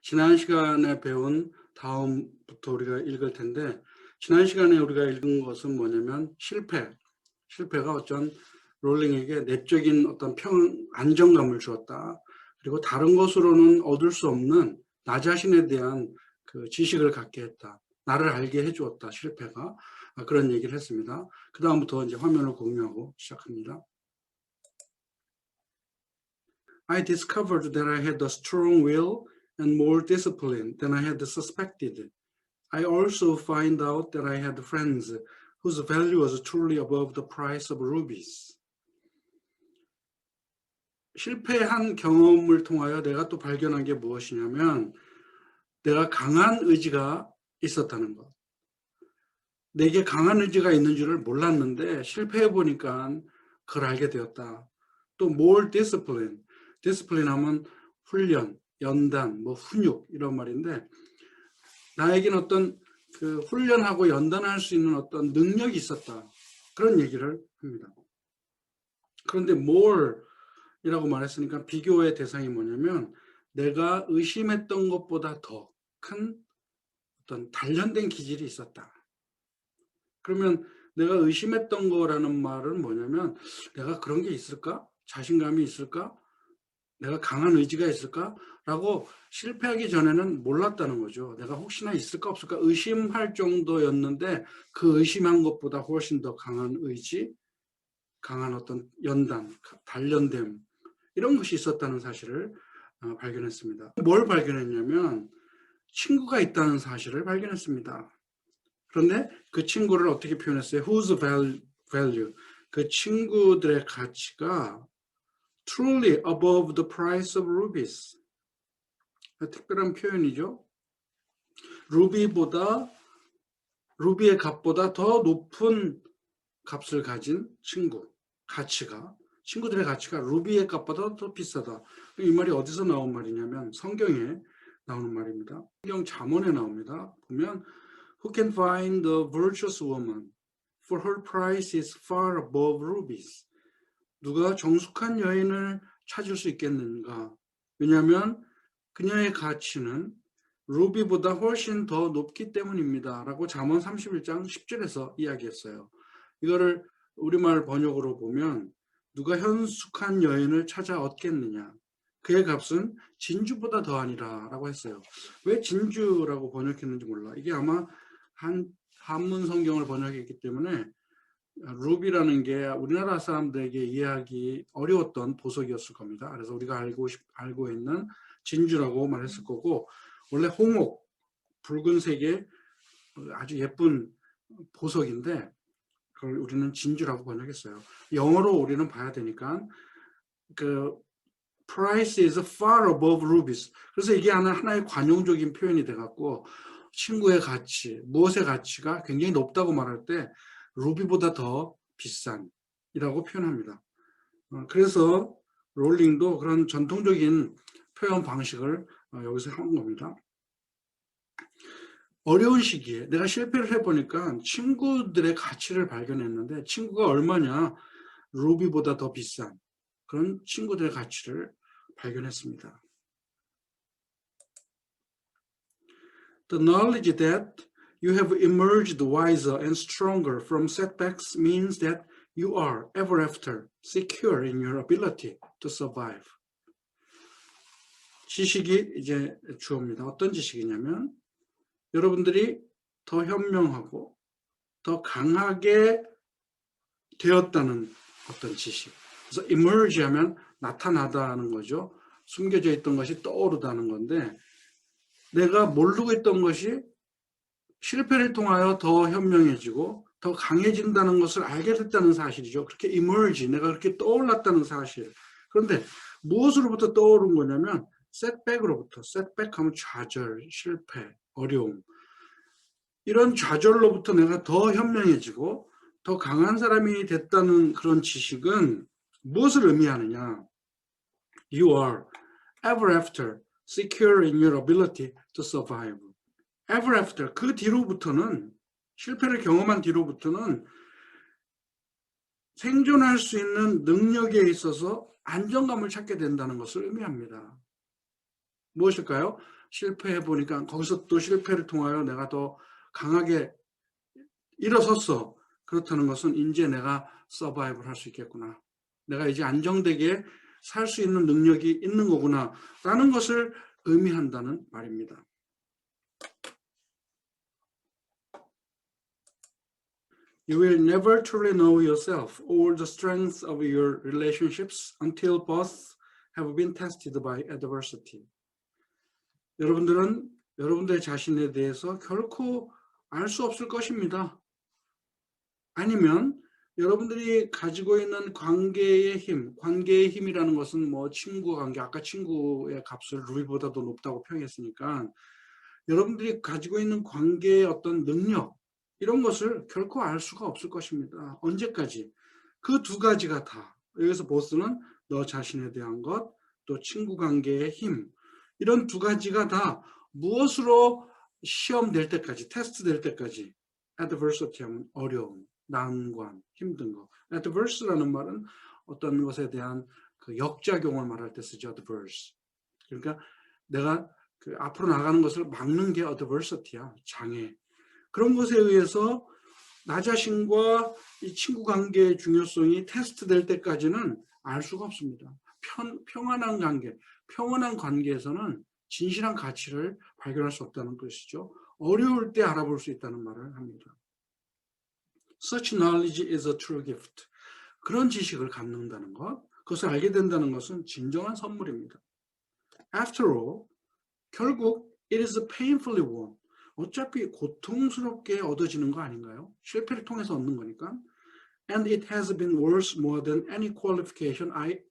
지난 시간에 배운 다음부터 우리가 읽을 텐데, 지난 시간에 우리가 읽은 것은 뭐냐면 실패가 어떤 롤링에게 내적인 어떤 안정감을 주었다. 그리고 다른 것으로는 얻을 수 없는 나 자신에 대한 그 지식을 갖게 했다. 나를 알게 해주었다. 실패가. 그런 얘기를 했습니다. 그 다음부터 이제 화면을 공유하고 시작합니다. I discovered that I had a strong will and more discipline than I had suspected. I also find out that I had friends whose value was truly above the price of rubies. 실패한 경험을 통하여 내가 또 발견한 게 무엇이냐면 내가 강한 의지가 있었다는 것. 내게 강한 의지가 있는 줄을 몰랐는데 실패해 보니까 그걸 알게 되었다. 또 more discipline. discipline 하면 훈련, 연단, 훈육 이런 말인데 나에게는 어떤 그 훈련하고 연단할 수 있는 어떤 능력이 있었다. 그런 얘기를 합니다. 그런데 more이라고 말했으니까 비교의 대상이 뭐냐면 내가 의심했던 것보다 더 큰 어떤 단련된 기질이 있었다. 그러면 내가 의심했던 거라는 말은 뭐냐면 내가 그런 게 있을까? 자신감이 있을까? 내가 강한 의지가 있을까? 라고 실패하기 전에는 몰랐다는 거죠. 내가 혹시나 있을까 없을까 의심할 정도였는데 그 의심한 것보다 훨씬 더 강한 의지, 강한 어떤 연단, 단련됨 이런 것이 있었다는 사실을 발견했습니다. 뭘 발견했냐면 친구가 있다는 사실을 발견했습니다. 그런데 그 친구를 어떻게 표현했어요? Whose value? 그 친구들의 가치가 truly above the price of rubies. 특별한 표현이죠. 루비의 값보다 더 높은 값을 가진 친구들의 가치가 루비의 값보다 더 비싸다. 이 말이 어디서 나온 말이냐면 성경에 나오는 말입니다. 성경 잠언에 나옵니다. 보면 Who can find a virtuous woman? For her price is far above rubies. 누가 정숙한 여인을 찾을 수 있겠는가? 왜냐하면 그녀의 가치는 루비보다 훨씬 더 높기 때문입니다. 라고 잠언 31장 10절에서 이야기했어요. 이거를 우리말 번역으로 보면 누가 현숙한 여인을 찾아 얻겠느냐? 그의 값은 진주보다 더하니라 라고 했어요. 왜 진주라고 번역했는지 몰라. 이게 아마 한문 성경을 번역했기 때문에 루비라는 게 우리나라 사람들에게 이해하기 어려웠던 보석이었을 겁니다. 그래서 우리가 알고 있는 진주라고 말했을 거고 원래 홍옥, 붉은색의 아주 예쁜 보석인데 그걸 우리는 진주라고 번역했어요. 영어로 우리는 봐야 되니까 그 price is far above rubies. 그래서 이게 하나의 관용적인 표현이 돼갖고 친구의 가치, 무엇의 가치가 굉장히 높다고 말할 때 루비보다 더 비싼이라고 표현합니다. 그래서 롤링도 그런 전통적인 표현 방식을 여기서 한 겁니다. 어려운 시기에 내가 실패를 해보니까 친구들의 가치를 발견했는데 친구가 얼마냐? 루비보다 더 비싼 그런 친구들의 가치를 발견했습니다. The knowledge that you have emerged wiser and stronger from setbacks means that you are ever after secure in your ability to survive. 지식이 이제 주어입니다. 어떤 지식이냐면 여러분들이 더 현명하고 더 강하게 되었다는 어떤 지식. 그래서 emerge 하면 나타나다는 거죠. 숨겨져 있던 것이 떠오르다는 건데 내가 모르고 있던 것이 실패를 통하여 더 현명해지고 더 강해진다는 것을 알게 됐다는 사실이죠. 그렇게 emerge, 내가 그렇게 떠올랐다는 사실. 그런데 무엇으로부터 떠오른 거냐면 setback으로부터. setback 하면 좌절, 실패, 어려움. 이런 좌절로부터 내가 더 현명해지고 더 강한 사람이 됐다는 그런 지식은 무엇을 의미하느냐? You are ever after secure in your ability to survive. Ever after, 그 뒤로부터는 실패를 경험한 뒤로부터는 생존할 수 있는 능력에 있어서 안정감을 찾게 된다는 것을 의미합니다. 무엇일까요? 실패해 보니까 거기서 또 실패를 통하여 내가 더 강하게 일어섰어. 그렇다는 것은 이제 내가 서바이브를 할 수 있겠구나. 내가 이제 안정되게 살 수 있는 능력이 있는 거구나 라는 것을 의미한다는 말입니다. You will never truly know yourself or the strength of your relationships until both have been tested by adversity. 여러분들은 여러분들의 자신에 대해서 결코 알 수 없을 것입니다. 아니면 여러분들이 가지고 있는 관계의 힘이라는 것은 뭐 친구 관계, 아까 친구의 값을 루비보다도 높다고 표현했으니까 여러분들이 가지고 있는 관계의 어떤 능력, 이런 것을 결코 알 수가 없을 것입니다. 언제까지? 그 두 가지가 다, 여기서 보스는 너 자신에 대한 것, 또 친구 관계의 힘, 이런 두 가지가 다 무엇으로 시험 될 때까지, 테스트 될 때까지, adversity 하면 어려움, 난관, 힘든 거. adverse라는 말은 어떤 것에 대한 그 역작용을 말할 때 쓰죠. adverse. 그러니까 내가 그 앞으로 나가는 것을 막는 게 adversity야, 장애. 그런 것에 의해서 나 자신과 이 친구 관계의 중요성이 테스트 될 때까지는 알 수가 없습니다. 평안한 관계, 평온한 관계에서는 진실한 가치를 발견할 수 없다는 것이죠. 어려울 때 알아볼 수 있다는 말을 합니다. Such knowledge is a true gift. 그런 지식을 갖는다는 것, 그것을 알게 된다는 것은 진정한 선물입니다. After all, 결국 it is painfully won. 어차피 고통스럽게 얻어지는 거 아닌가요? 실패를 통해서 얻는 거니까. And it has been worth more than any qualification I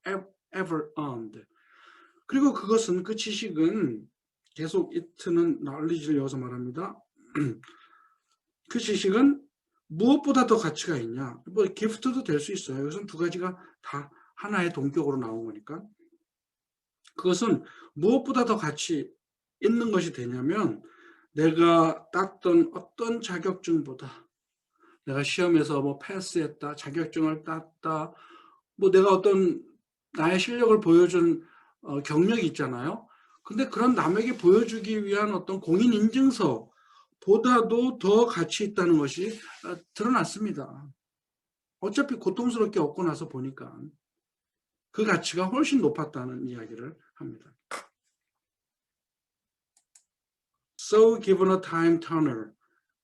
ever earned. 그리고 그것은, 그 지식은, 계속 it는 knowledge를 이어서 말합니다. 그 지식은 무엇보다 더 가치가 있냐? 뭐 기프트도 될 수 있어요. 이것은 두 가지가 다 하나의 동격으로 나온 거니까. 그것은 무엇보다 더 가치 있는 것이 되냐면, 내가 땄던 어떤 자격증보다, 내가 시험에서 뭐 패스했다, 자격증을 땄다, 뭐 내가 어떤 나의 실력을 보여준 경력이 있잖아요. 근데 그런 남에게 보여주기 위한 어떤 공인인증서보다도 더 가치 있다는 것이 드러났습니다. 어차피 고통스럽게 얻고 나서 보니까 그 가치가 훨씬 높았다는 이야기를 합니다. So given a time turner,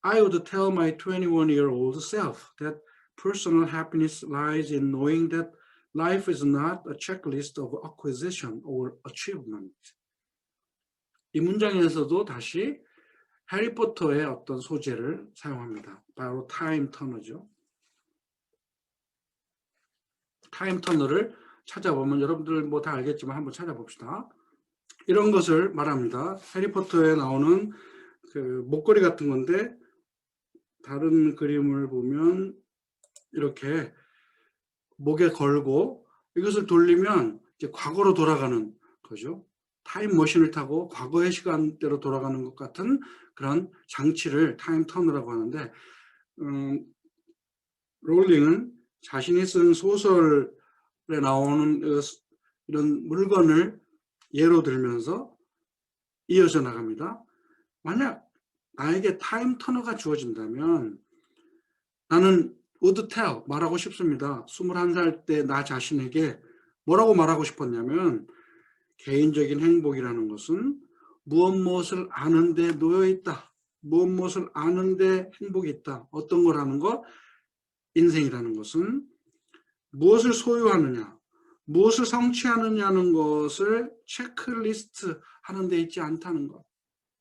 I would tell my 21-year-old self that personal happiness lies in knowing that life is not a checklist of acquisition or achievement. 이 문장에서도 다시 해리포터의 어떤 소재를 사용합니다. 바로 타임 터너죠. 타임 터너를 찾아보면 여러분들 뭐 다 알겠지만 한번 찾아봅시다. 이런 것을 말합니다. 해리포터에 나오는 그 목걸이 같은 건데, 다른 그림을 보면 이렇게 목에 걸고 이것을 돌리면 이제 과거로 돌아가는 거죠. 타임머신을 타고 과거의 시간대로 돌아가는 것 같은 그런 장치를 타임 터너라고 하는데, 롤링은 자신이 쓴 소설에 나오는 이런 물건을 예로 들면서 이어져 나갑니다. 만약 나에게 타임 터너가 주어진다면 나는 would tell, 말하고 싶습니다. 21살 때 나 자신에게 뭐라고 말하고 싶었냐면, 개인적인 행복이라는 것은 무엇을 아는 데 놓여 있다. 무엇을 아는 데 행복이 있다. 어떤 거라는 거? 인생이라는 것은 무엇을 소유하느냐, 무엇을 성취하느냐는 것을 체크리스트 하는 데 있지 않다는 것.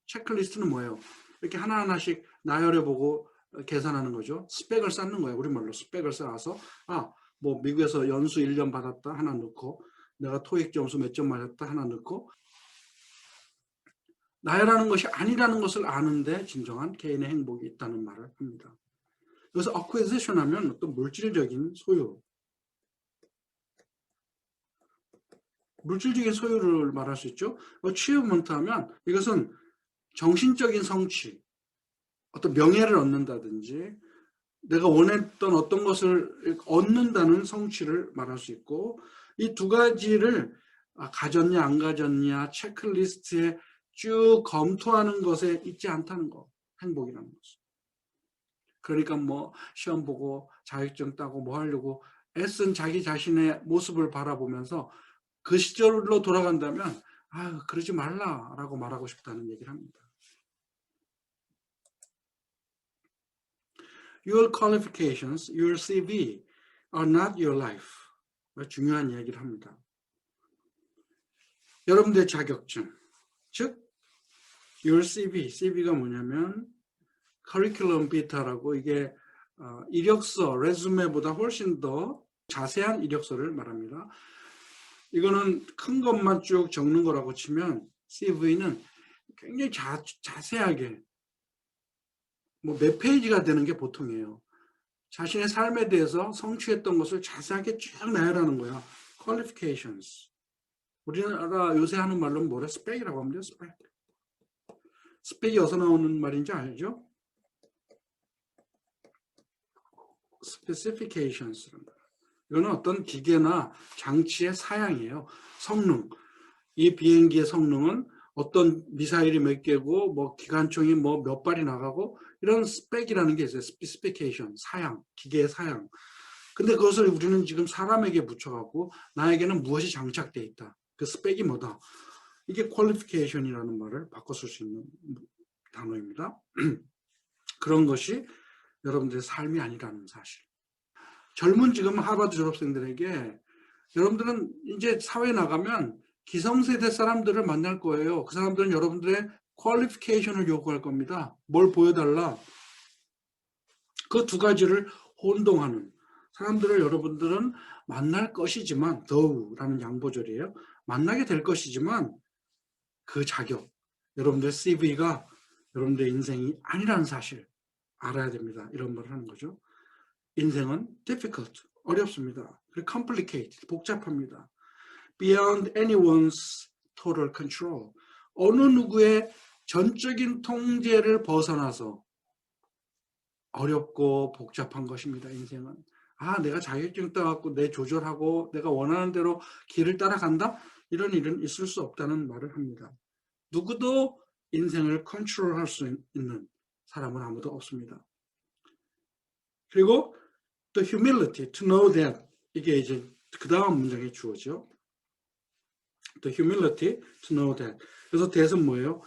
체크리스트는 뭐예요? 이렇게 하나하나씩 나열해보고 계산하는 거죠. 스펙을 쌓는 거예요. 우리말로 스펙을 쌓아서, 뭐 미국에서 연수 1년 받았다 하나 넣고, 내가 토익 점수 몇 점 맞았다 하나 넣고, 나열하는 것이 아니라는 것을 아는데 진정한 개인의 행복이 있다는 말을 합니다. 그래서 acquisition 하면 어떤 물질적인 소유, 물질적인 소유를 말할 수 있죠. achievement 하면 이것은 정신적인 성취, 어떤 명예를 얻는다든지 내가 원했던 어떤 것을 얻는다는 성취를 말할 수 있고, 이 두 가지를 가졌냐 안 가졌냐 체크리스트에 쭉 검토하는 것에 있지 않다는 거. 행복이라는 것은. 그러니까 뭐 시험 보고 자격증 따고 뭐 하려고 애쓴 자기 자신의 모습을 바라보면서 그 시절로 돌아간다면 그러지 말라라고 말하고 싶다는 얘기를 합니다. Your qualifications, your CV are not your life. 중요한 이야기를 합니다. 여러분들의 자격증, 즉 your CV가 뭐냐면 커리큘럼 비타라고 이게 이력서, 레주메보다 훨씬 더 자세한 이력서를 말합니다. 이거는 큰 것만 쭉 적는 거라고 치면 CV는 굉장히 자세하게 뭐 몇 페이지가 되는 게 보통이에요. 자신의 삶에 대해서 성취했던 것을 자세하게 쭉 나열하는 거야. qualifications. 우리나라 요새 하는 말로는 뭐래? 스펙이라고 하면 돼요. 스펙. 스펙이 어디서 나오는 말인지 알죠? specifications. 이거는 어떤 기계나 장치의 사양이에요. 성능. 이 비행기의 성능은 어떤 미사일이 몇 개고 뭐 기관총이 뭐 몇 발이 나가고 이런 스펙이라는 게 있어요. 스페시피케이션, 사양, 기계의 사양. 근데 그것을 우리는 지금 사람에게 붙여갖고 나에게는 무엇이 장착되어 있다. 그 스펙이 뭐다. 이게 퀄리피케이션이라는 말을 바꿔 쓸 수 있는 단어입니다. 그런 것이 여러분들의 삶이 아니라는 사실. 젊은 지금 하버드 졸업생들에게 여러분들은 이제 사회에 나가면 기성세대 사람들을 만날 거예요. 그 사람들은 여러분들의 퀄리피케이션을 요구할 겁니다. 뭘 보여달라. 그 두 가지를 혼동하는 사람들을 여러분들은 만날 것이지만 더우라는 양보절이에요. 만나게 될 것이지만 그 자격, 여러분들의 CV가 여러분들의 인생이 아니라는 사실 알아야 됩니다. 이런 말을 하는 거죠. 인생은 difficult, 어렵습니다. 그리고 complicated, 복잡합니다. Beyond anyone's total control. 어느 누구의 전적인 통제를 벗어나서 어렵고 복잡한 것입니다. 인생은. 내가 자격증 따갖고 내 조절하고 내가 원하는 대로 길을 따라간다? 이런 일은 있을 수 없다는 말을 합니다. 누구도 인생을 컨트롤할 수 있는 사람은 아무도 없습니다. 그리고 the humility to know that 이게 이제 그 다음 문장에 주어져. The humility to know that. 그래서 that은 뭐예요?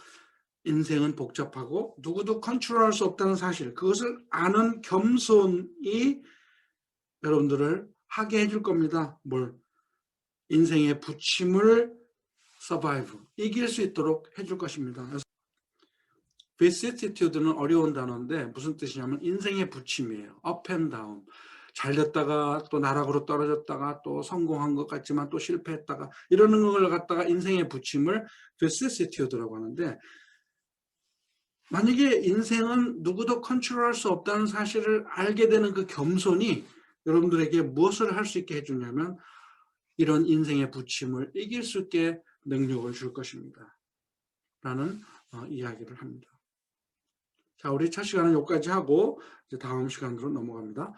인생은 복잡하고 누구도 컨트롤할 수 없다는 사실. 그것을 아는 겸손이 여러분들을 하게 해줄 겁니다. 뭘? 인생의 부침을 survive, 이길 수 있도록 해줄 것입니다. 그래서 vicissitude는 어려운 단어인데 무슨 뜻이냐면 인생의 부침이에요. up and down. 잘 됐다가 또 나락으로 떨어졌다가 또 성공한 것 같지만 또 실패했다가 이러는 걸 갖다가 인생의 부침을 vicissitude라고 하는데, 만약에 인생은 누구도 컨트롤할 수 없다는 사실을 알게 되는 그 겸손이 여러분들에게 무엇을 할 수 있게 해주냐면 이런 인생의 부침을 이길 수 있게 능력을 줄 것입니다. 라는 이야기를 합니다. 자, 우리 첫 시간은 여기까지 하고 이제 다음 시간으로 넘어갑니다.